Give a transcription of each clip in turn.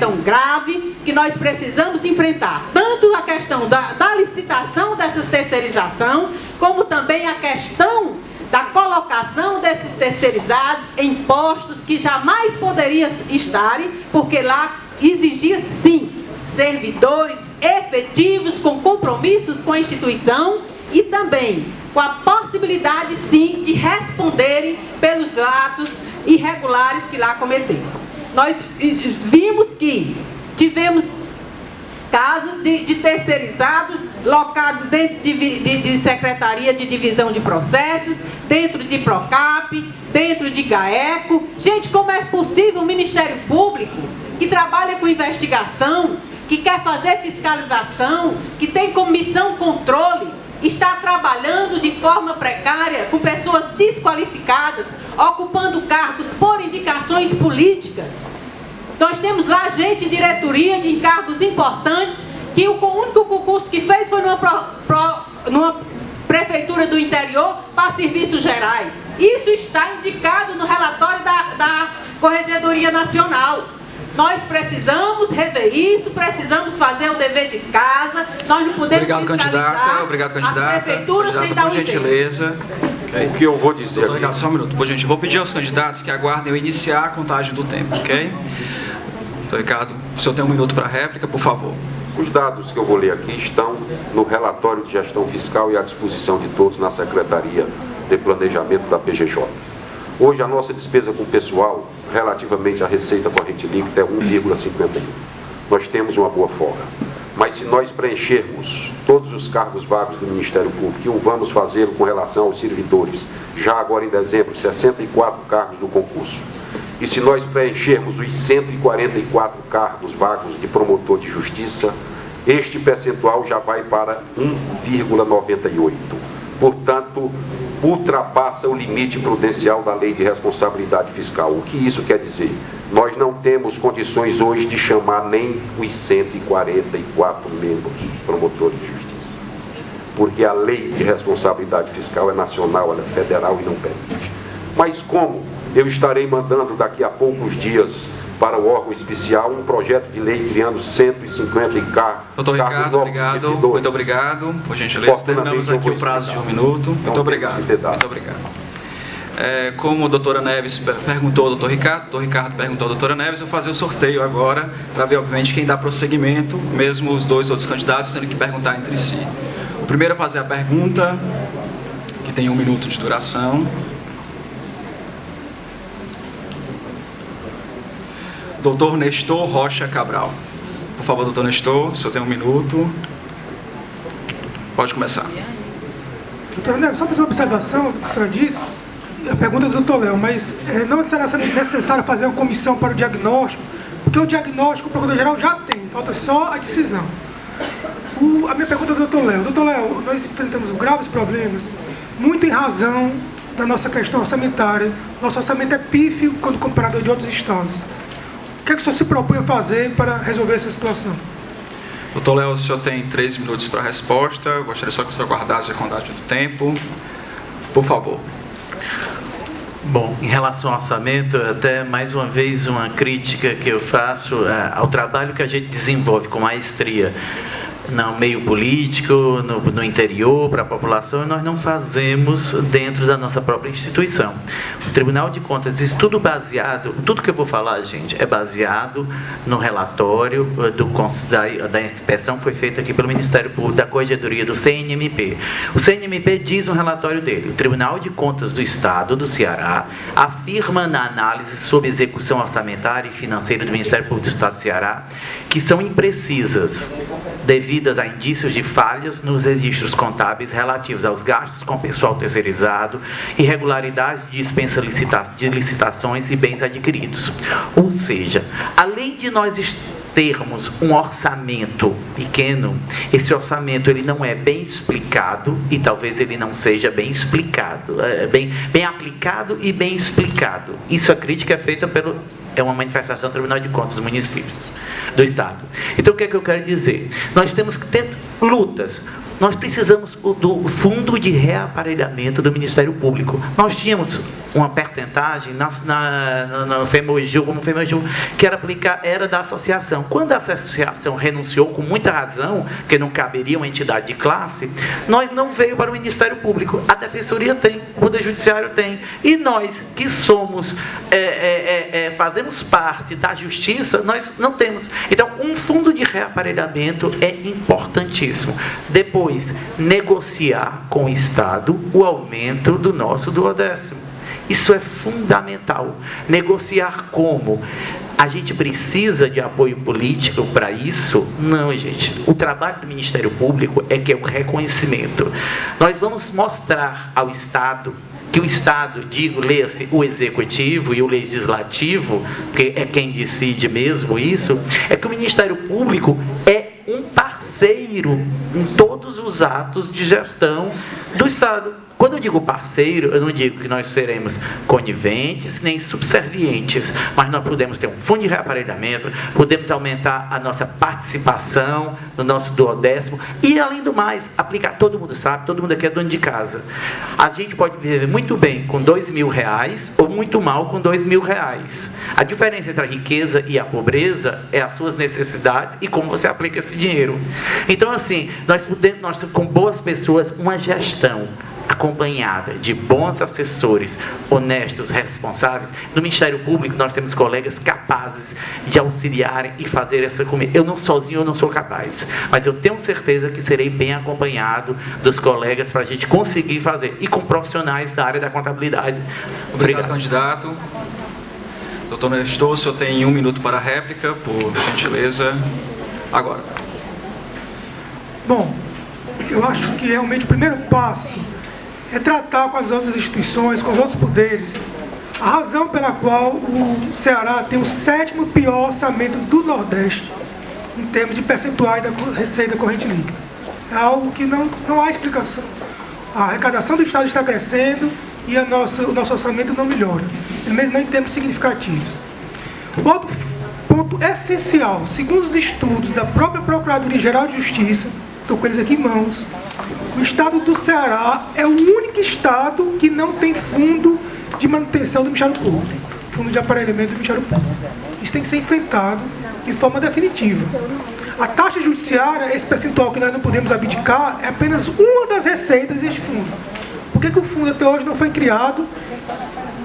questão grave que nós precisamos enfrentar. Tanto a questão da licitação dessas terceirização, como também a questão da colocação desses terceirizados em postos que jamais poderiam estarem, porque lá exigia sim servidores efetivos com compromissos com a instituição e também com a possibilidade sim de responderem pelos atos irregulares que lá cometessem. Nós vimos que tivemos casos de terceirizados locados dentro de Secretaria de Divisão de Processos, dentro de PROCAP, dentro de GAECO. Gente, como é possível o Ministério Público, que trabalha com investigação, que quer fazer fiscalização, que tem como missão controle, está trabalhando de forma precária, com pessoas desqualificadas, ocupando cargos por indicações políticas? Nós temos lá gente de diretoria de cargos importantes, que o único concurso que fez foi numa prefeitura do interior para serviços gerais. Isso está indicado no relatório da Corregedoria Nacional. Nós precisamos rever isso, precisamos fazer o dever de casa. Nós não podemos fiscalizar as prefeituras sem dar por gentileza. Okay. O que eu vou dizer aqui... Só um minuto, por gentileza. Vou pedir aos candidatos que aguardem eu iniciar a contagem do tempo, ok? Doutor Ricardo, o senhor tem um minuto para a réplica, por favor. Os dados que eu vou ler aqui estão no relatório de gestão fiscal e à disposição de todos na Secretaria de Planejamento da PGJ. Hoje a nossa despesa com pessoal, relativamente à receita corrente líquida, é 1,51. Nós temos uma boa folga. Mas se nós preenchermos todos os cargos vagos do Ministério Público, e o vamos fazer com relação aos servidores, já agora em dezembro, 64 cargos do concurso, e se nós preenchermos os 144 cargos vagos de promotor de justiça, este percentual já vai para 1,98. Portanto, ultrapassa o limite prudencial da Lei de Responsabilidade Fiscal. O que isso quer dizer? Nós não temos condições hoje de chamar nem os 144 membros promotores de justiça, porque a Lei de Responsabilidade Fiscal é nacional, ela é federal e não permite. Mas como eu estarei mandando daqui a poucos dias para o órgão especial um projeto de lei criando 150 Doutor Ricardo, obrigado. Muito obrigado. Por gentileza, terminamos aqui o prazo de um minuto. Muito obrigado. Muito obrigado. Como a doutora Neves perguntou ao doutor Ricardo perguntou à doutora Neves, eu vou fazer o sorteio agora, para ver, obviamente, quem dá prosseguimento, mesmo os dois outros candidatos tendo que perguntar entre si. O primeiro a fazer a pergunta, que tem 1 minuto de duração. Doutor Nestor Rocha Cabral. Por favor, doutor Nestor, o senhor tem 1 minuto. Pode começar. Doutor Neves, só fazer uma observação do que o senhor disse. A pergunta do doutor Léo, mas não será necessário fazer uma comissão para o diagnóstico, porque o diagnóstico o Procurador-Geral já tem, falta só a decisão. A minha pergunta é ao doutor Léo. Doutor Léo, nós enfrentamos graves problemas, muito em razão da nossa questão orçamentária. Nosso orçamento é pífio quando comparado de outros estados. O que é que o senhor se propõe a fazer para resolver essa situação? Doutor Léo, o senhor tem 3 minutos para a resposta. Eu gostaria só que o senhor guardasse a contagem do tempo. Por favor. Bom, em relação ao orçamento, até mais uma vez uma crítica que eu faço ao trabalho que a gente desenvolve com maestria no meio político, no interior, para a população, e nós não fazemos dentro da nossa própria instituição. O Tribunal de Contas, isso tudo baseado, tudo que eu vou falar, gente, é baseado no relatório da inspeção que foi feita aqui pelo Ministério Público, da Corregedoria do CNMP. O CNMP diz no relatório dele: o Tribunal de Contas do Estado do Ceará afirma na análise sobre execução orçamentária e financeira do Ministério Público do Estado do Ceará que são imprecisas, devidas a indícios de falhas nos registros contábeis relativos aos gastos com pessoal terceirizado, irregularidades de dispensa de licitações e bens adquiridos. Ou seja, além de nós termos um orçamento pequeno, esse orçamento ele não é bem explicado e talvez ele não seja bem explicado, bem aplicado e bem explicado. Isso a crítica é feita é uma manifestação do Tribunal de Contas dos municípios do Estado. Então o que é que eu quero dizer? Nós temos que ter lutas. nós precisamos do fundo de reaparelhamento do Ministério Público. Nós tínhamos uma percentagem no FEMOJU, como FEMOJU, que era da associação. Quando a associação renunciou, com muita razão, que não caberia uma entidade de classe, nós não veio para o Ministério Público. A Defensoria tem, o Poder Judiciário tem. E nós, que somos, fazemos parte da Justiça, nós não temos. Então, um fundo de reaparelhamento é importantíssimo. Depois, negociar com o Estado o aumento do nosso duodécimo. Isso é fundamental. Negociar como? A gente precisa de apoio político para isso? Não, gente. O trabalho do Ministério Público é que é o reconhecimento. Nós vamos mostrar ao Estado que o Estado, leia-se o Executivo e o Legislativo, que é quem decide mesmo isso, é que o Ministério Público é um parceiro em todos os atos de gestão do Estado. Quando eu digo parceiro, eu não digo que nós seremos coniventes nem subservientes, mas nós podemos ter um fundo de reaparelhamento, podemos aumentar a nossa participação no nosso duodécimo e, além do mais, aplicar. Todo mundo sabe, todo mundo aqui é dono de casa. A gente pode viver muito bem com R$2.000 ou muito mal com R$2.000. A diferença entre a riqueza e a pobreza é as suas necessidades e como você aplica esse dinheiro. Então, assim, nós com boas pessoas, uma gestão acompanhada de bons assessores, honestos, responsáveis. No Ministério Público nós temos colegas capazes de auxiliarem e fazer essa comida. Sozinho eu não sou capaz, mas eu tenho certeza que serei bem acompanhado dos colegas para a gente conseguir fazer, e com profissionais da área da contabilidade. Obrigado, candidato. Doutor Nestor, o senhor tem 1 minuto para a réplica, por gentileza. Agora. Bom, eu acho que realmente o primeiro passo é tratar com as outras instituições, com os outros poderes, a razão pela qual o Ceará tem o 7º pior orçamento do Nordeste, em termos de percentuais da receita corrente líquida. É algo que não há explicação. A arrecadação do Estado está crescendo e o nosso orçamento não melhora, pelo menos não em termos significativos. Outro ponto essencial, segundo os estudos da própria Procuradoria-Geral de Justiça, estou com eles aqui em mãos, o estado do Ceará é o único estado que não tem fundo de manutenção do Ministério Público, fundo de aparelhamento do Ministério Público. Isso tem que ser enfrentado de forma definitiva. A taxa judiciária, esse percentual que nós não podemos abdicar, é apenas uma das receitas deste fundo. Por que o fundo até hoje não foi criado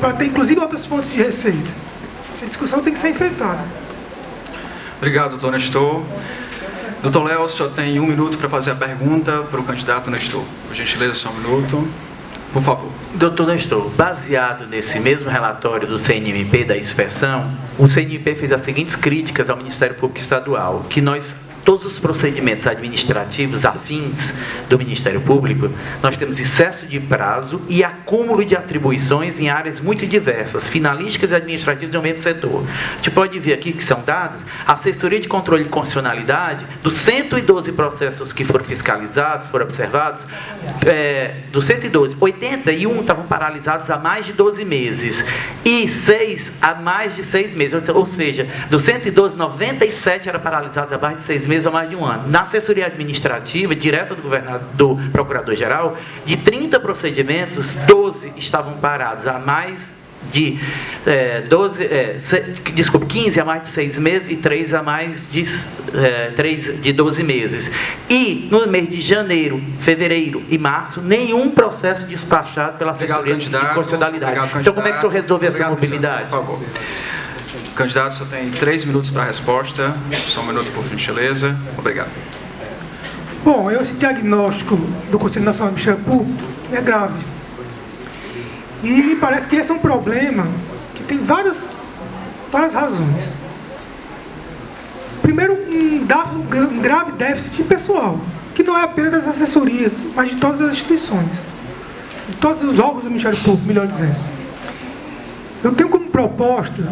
para ter inclusive outras fontes de receita? Essa discussão tem que ser enfrentada. Obrigado, doutor Nestor. Doutor Léo, o senhor tem 1 minuto para fazer a pergunta para o candidato Nestor. Por gentileza, só 1 minuto. Por favor. Doutor Nestor, baseado nesse mesmo relatório do CNMP, da inspeção, o CNMP fez as seguintes críticas ao Ministério Público Estadual, que todos os procedimentos administrativos afins do Ministério Público, nós temos excesso de prazo e acúmulo de atribuições em áreas muito diversas, finalísticas e administrativas no mesmo setor. A gente pode ver aqui que são dados, a assessoria de controle de constitucionalidade, dos 112 processos que foram fiscalizados, foram observados, dos 112, 81 estavam paralisados há mais de 12 meses e 6 há mais de 6 meses, ou seja, dos 112, 97 eram paralisados há mais de 6 meses ou mais de 1 ano. Na assessoria administrativa, direta do Procurador-Geral, de 30 procedimentos, 12 estavam parados há mais de 15 a mais de 6 meses e 3 a mais de 12 meses. E no mês de janeiro, fevereiro e março, nenhum processo despachado pela assessoria de constitucionalidade. Então, como é que o senhor resolve essa mobilidade? Por favor. Candidato, só tem 3 minutos para a resposta. Só 1 minuto, por gentileza. Obrigado. Bom, esse diagnóstico do Conselho Nacional do Ministério Público é grave. E me parece que esse é um problema que tem várias razões. Primeiro, um grave déficit de pessoal, que não é apenas das assessorias, mas de todas as instituições, de todos os órgãos do Ministério Público, melhor dizendo. Eu tenho como proposta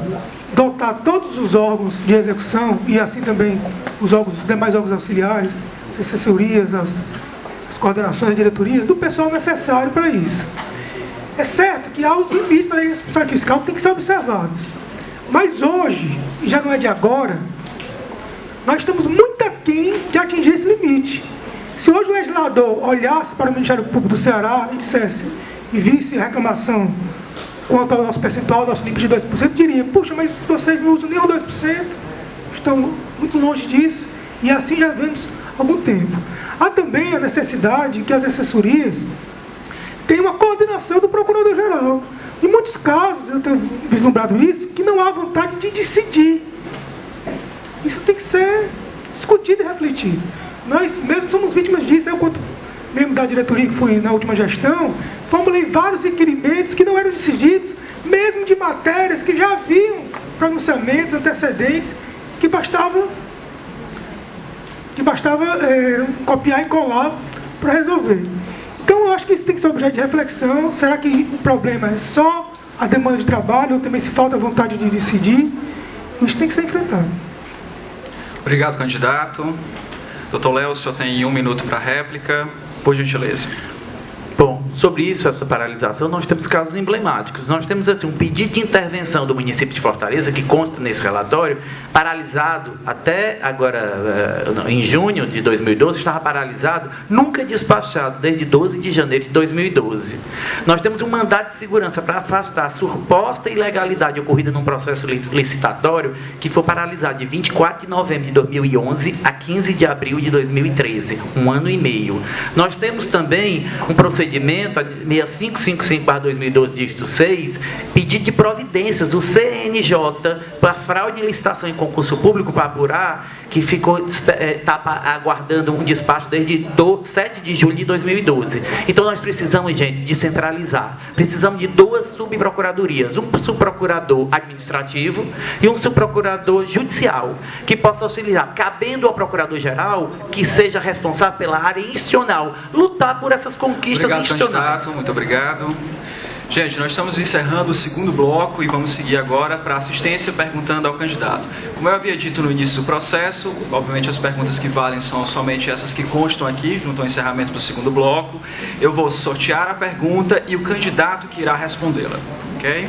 dotar todos os órgãos de execução, e assim também os demais órgãos auxiliares, as assessorias, as coordenações, as diretorias, do pessoal necessário para isso. É certo que há os limites da responsabilidade fiscal que têm que ser observados. Mas hoje, e já não é de agora, nós estamos muito aquém de atingir esse limite. Se hoje o legislador olhasse para o Ministério Público do Ceará e visse reclamação quanto ao nosso percentual, nosso limite de 2%, diria, puxa, mas vocês não usam nem o 2%, estão muito longe disso, e assim já vemos há algum tempo. Há também a necessidade que as assessorias tenham uma coordenação do Procurador-Geral. Em muitos casos, eu tenho vislumbrado isso, que não há vontade de decidir. Isso tem que ser discutido e refletido. Nós mesmos somos vítimas disso. Eu, quanto membro da diretoria que fui na última gestão, formulei vários requerimentos que não eram decididos, mesmo de matérias que já haviam pronunciamentos antecedentes, que bastava copiar e colar para resolver. Então, eu acho que isso tem que ser objeto de reflexão. Será que o problema é só a demanda de trabalho, ou também se falta vontade de decidir? Isso tem que ser enfrentado. Obrigado, candidato. Doutor Léo, o senhor tem 1 minuto para réplica. Por gentileza. Bom, sobre isso, essa paralisação, nós temos casos emblemáticos. Nós temos assim, um pedido de intervenção do município de Fortaleza, que consta nesse relatório, paralisado até agora, em junho de 2012, estava paralisado, nunca despachado, desde 12 de janeiro de 2012. Nós temos um mandato de segurança para afastar a suposta ilegalidade ocorrida num processo licitatório, que foi paralisado de 24 de novembro de 2011 a 15 de abril de 2013, 1 ano e meio. Nós temos também um procedimento 6555/2012, dígito 6, pedido de providências do CNJ para fraude em licitação em concurso público para apurar, que está aguardando um despacho desde 7 de julho de 2012. Então nós precisamos, gente, descentralizar. Precisamos de 2 subprocuradorias, um subprocurador administrativo e um subprocurador judicial, que possa auxiliar, cabendo ao procurador-geral, que seja responsável pela área institucional, lutar por essas conquistas institucionais. Obrigado, candidato. Muito obrigado. Gente, nós estamos encerrando o segundo bloco e vamos seguir agora para assistência perguntando ao candidato. Como eu havia dito no início do processo, obviamente as perguntas que valem são somente essas que constam aqui, junto ao encerramento do segundo bloco. Eu vou sortear a pergunta e o candidato que irá respondê-la. Ok?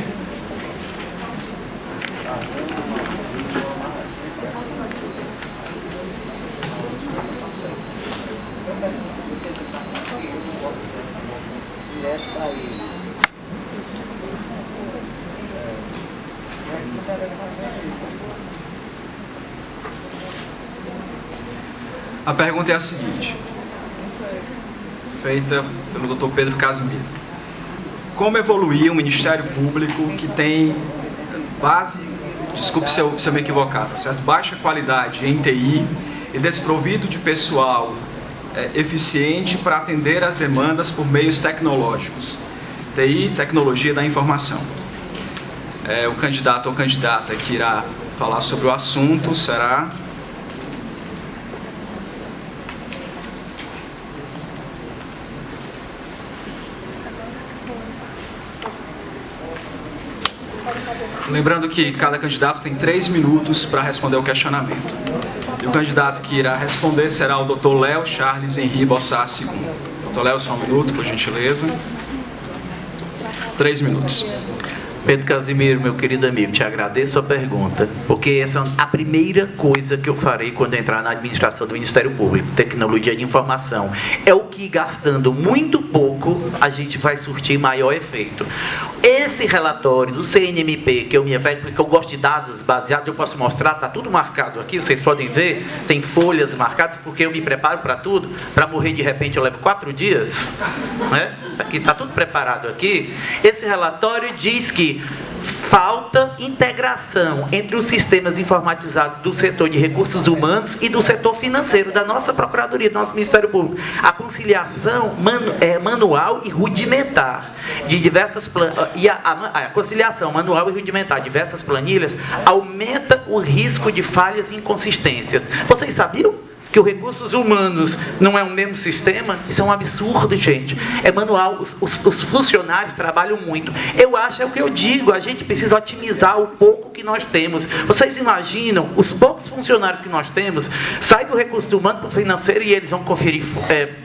A pergunta é a seguinte, feita pelo Dr. Pedro Casimiro. Como evoluir um Ministério Público que tem base, desculpe se eu me equivocar, certo? Baixa qualidade em TI e desprovido de pessoal eficiente para atender às demandas por meios tecnológicos? TI, tecnologia da informação. O candidato ou candidata que irá falar sobre o assunto será... Lembrando que cada candidato tem 3 minutos para responder ao questionamento. E o candidato que irá responder será o Dr. Léo Charles Henri Bossat II. Dr. Léo, só 1 minuto, por gentileza. 3 minutos. Pedro Casimiro, meu querido amigo, te agradeço a pergunta, porque essa é a primeira coisa que eu farei quando entrar na administração do Ministério Público, tecnologia de informação. É o que, gastando muito pouco, a gente vai surtir maior efeito. Esse relatório do CNMP, que eu me refiro, porque eu gosto de dados baseados, eu posso mostrar, está tudo marcado aqui, vocês podem ver, tem folhas marcadas, porque eu me preparo para tudo, para morrer de repente eu levo 4 dias, né? Aqui está tudo preparado aqui. Esse relatório diz que falta integração entre os sistemas informatizados do setor de recursos humanos e do setor financeiro da nossa Procuradoria, do nosso Ministério Público. A conciliação manual e rudimentar de diversas a conciliação manual e rudimentar de diversas planilhas aumenta o risco de falhas e inconsistências. Vocês sabiam que os recursos humanos não é o mesmo sistema? Isso é um absurdo, gente. É manual, os funcionários trabalham muito. Eu acho, é o que eu digo, a gente precisa otimizar o pouco que nós temos. Vocês imaginam, os poucos funcionários que nós temos, sai do recurso humano para o financeiro e eles vão conferir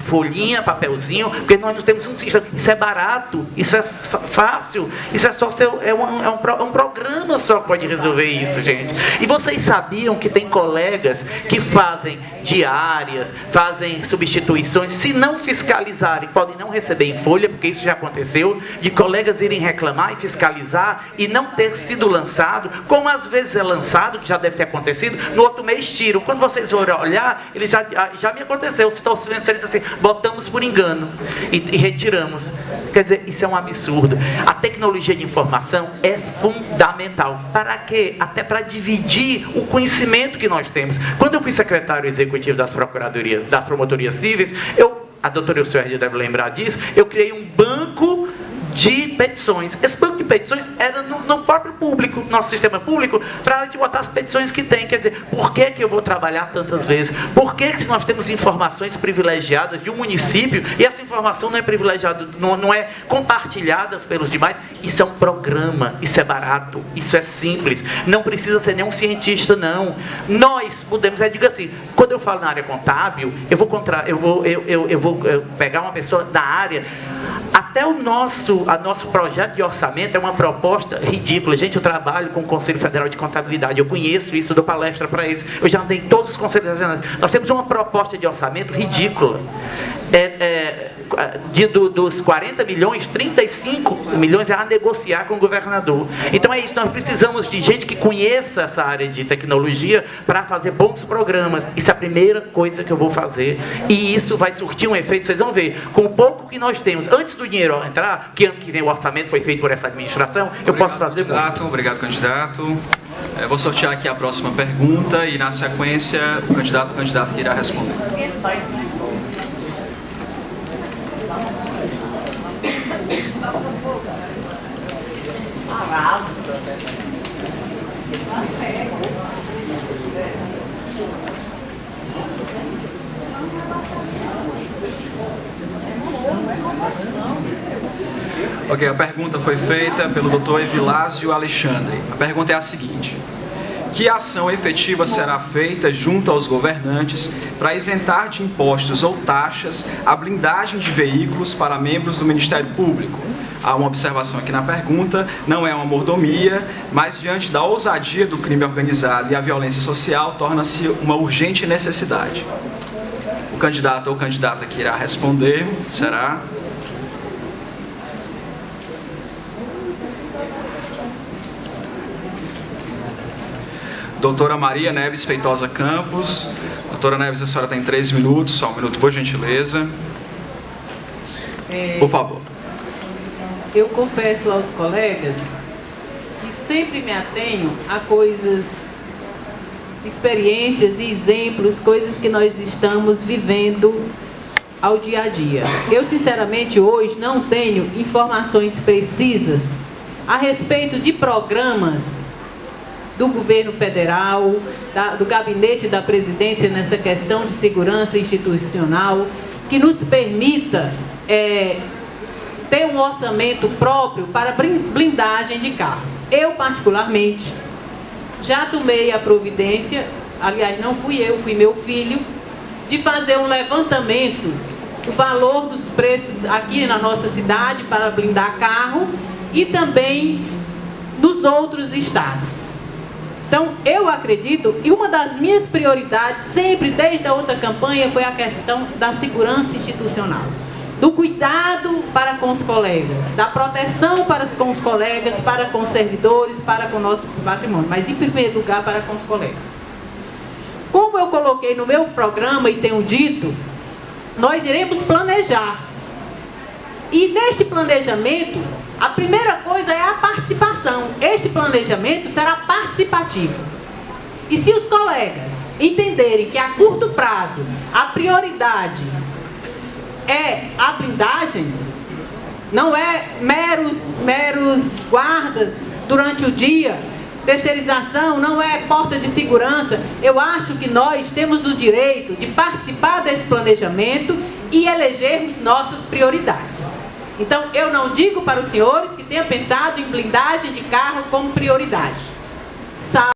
folhinha, papelzinho, porque nós não temos um sistema. Isso é barato, isso é fácil, isso é só um programa só pode resolver isso, gente. E vocês sabiam que tem colegas que fazem de diárias, fazem substituições, se não fiscalizarem, podem não receber em folha, porque isso já aconteceu, de colegas irem reclamar e fiscalizar e não ter sido lançado, como às vezes é lançado, que já deve ter acontecido, no outro mês tiram. Quando vocês forem olhar, ele já me aconteceu, assim, botamos por engano e retiramos. Quer dizer, isso é um absurdo. A tecnologia de informação é fundamental. Para quê? Até para dividir o conhecimento que nós temos. Quando eu fui secretário executivo das procuradorias, das promotorias cíveis, a doutora Elsuérdia deve lembrar disso, eu criei um banco de petições. Esse banco de petições era no próprio público, nosso sistema público, para a gente botar as petições que tem. Quer dizer, por que eu vou trabalhar tantas vezes? Por que nós temos informações privilegiadas de um município e essa informação não é privilegiada, não é compartilhada pelos demais? Isso é um programa, isso é barato, isso é simples, não precisa ser nenhum cientista, não. Nós podemos, digo assim, quando eu falo na área contábil, eu vou pegar uma pessoa da área, até o nosso projeto de orçamento é uma proposta ridícula. Gente, eu trabalho com o Conselho Federal de Contabilidade, eu conheço isso, dou palestra para eles, eu já andei em todos os conselhos regionais. Nós temos uma proposta de orçamento ridícula. Dos 40 milhões, 35 milhões é a negociar com o governador. Então é isso, nós precisamos de gente que conheça essa área de tecnologia para fazer bons programas. Isso é a primeira coisa que eu vou fazer e isso vai surtir um efeito, vocês vão ver, com o pouco que nós temos, antes do dinheiro entrar, que ano que vem o orçamento foi feito por essa administração, eu posso fazer candidato, obrigado, candidato. Vou sortear aqui a próxima pergunta e na sequência o candidato que irá responder. Ok, a pergunta foi feita pelo Dr. Evilásio Alexandre. A pergunta é a seguinte: que ação efetiva será feita junto aos governantes para isentar de impostos ou taxas a blindagem de veículos para membros do Ministério Público? Há uma observação aqui na pergunta, não é uma mordomia, mas diante da ousadia do crime organizado e a violência social, torna-se uma urgente necessidade. O candidato ou candidata que irá responder será... Doutora Maria Neves Feitosa Campos. Doutora Neves, a senhora tem 3 minutos, só um minuto, por gentileza. Por favor. Eu confesso aos colegas que sempre me atenho a coisas, experiências e exemplos, coisas que nós estamos vivendo ao dia a dia. Eu, sinceramente, hoje não tenho informações precisas a respeito de programas do governo federal, do gabinete da presidência nessa questão de segurança institucional, que nos permita ter um orçamento próprio para blindagem de carro. Eu, particularmente, já tomei a providência, aliás, não fui eu, fui meu filho, de fazer um levantamento do valor dos preços aqui na nossa cidade para blindar carro e também nos outros estados. Então, eu acredito, e uma das minhas prioridades, sempre desde a outra campanha, foi a questão da segurança institucional. Do cuidado para com os colegas, da proteção para com os colegas, para com os servidores, para com o nosso patrimônio, mas em primeiro lugar para com os colegas. Como eu coloquei no meu programa e tenho dito, nós iremos planejar. E neste planejamento, a primeira coisa é a participação. Este planejamento será participativo. E se os colegas entenderem que a curto prazo a prioridade é a blindagem, não é meros guardas durante o dia, terceirização, não é porta de segurança, eu acho que nós temos o direito de participar desse planejamento e elegermos nossas prioridades. Então, eu não digo para os senhores que tenham pensado em blindagem de carro como prioridade.